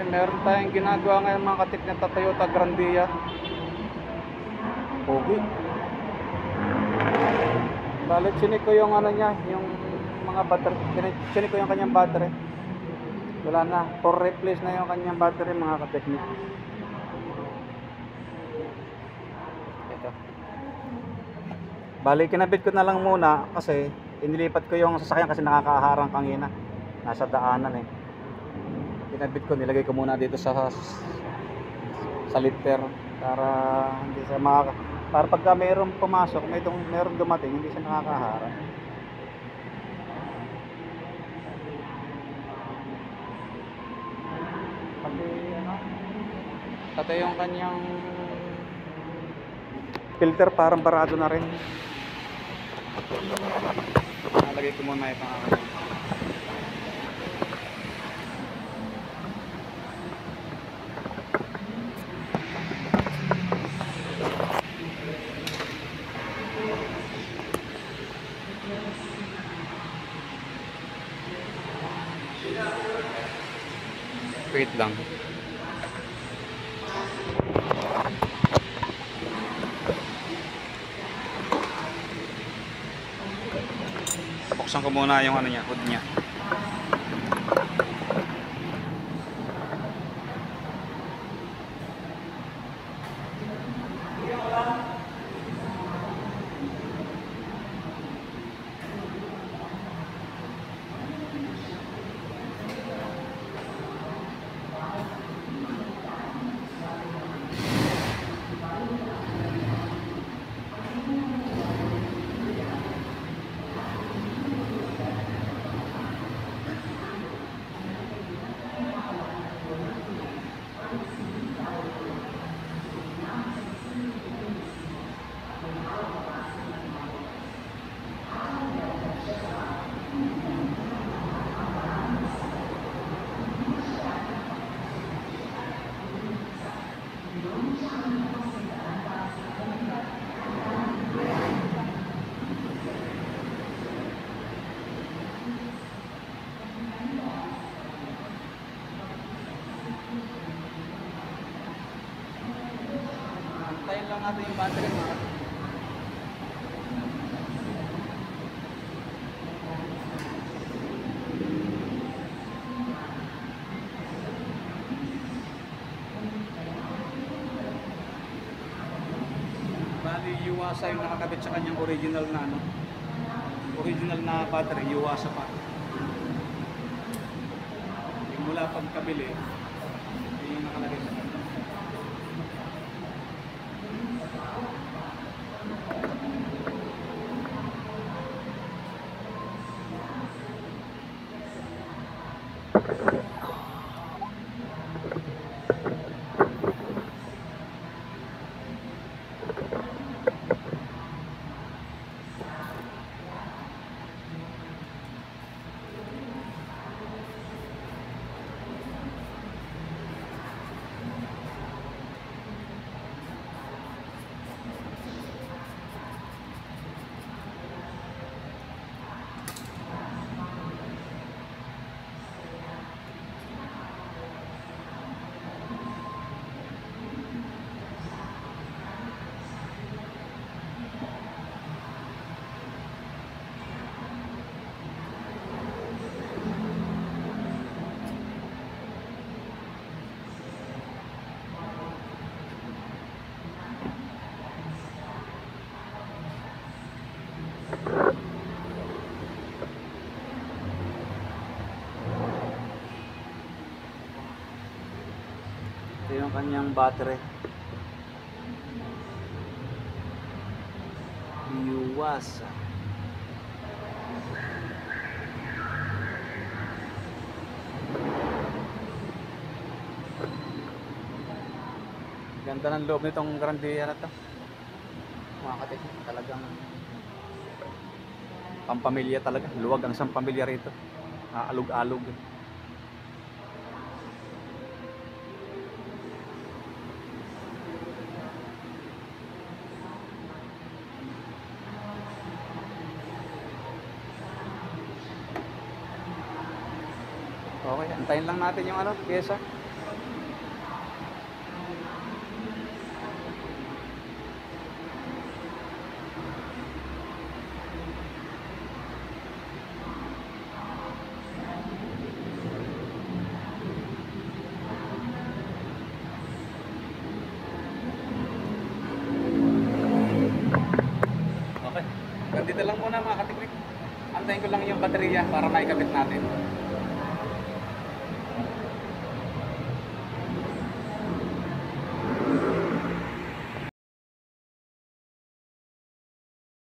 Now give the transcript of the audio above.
Ay, meron tayong ginagawa ngayon mga katik na Toyota Grandia. Pogi. Balik, chinik ko yung ano niya, yung mga battery. Chinik ko yung kanyang battery. Wala na. For replace na yung kanyang battery mga kateknik. Ito. Balik, kinabit ko na lang muna kasi inilipat ko yung sasakyan kasi nakakaharang kanina. Nasa daanan eh. Kinabit ko, nilagay ko muna dito sa lifter para hindi siya para pagka mayroong pumasok, mayroong dumating, hindi siya nakakaharang. Pati ano, pati yung kanyang filter parang barado na rin. Nalagay ko muna ito. Wait lang. Buksan ko muna yung ano niya, hood niya. Antayin lang natin yung battery mga. Bali, Yuasa yung nakakabit sa kanyang original na ano. Original na battery, Yuasa pa. Yung mula pagkabili, yung nakalagay sa kanya. Ito yung kanyang battery. Yuasa. Ganda ng loob nitong Grandia na to. Mga kateknik, talagang pampamilya talaga. Luwag ang isang pamilya rito. Alog-alog. Okay, antayin lang natin yung ano, pyesa. muna mga katiklik. Antayin ko lang yung baterya para maikabit natin.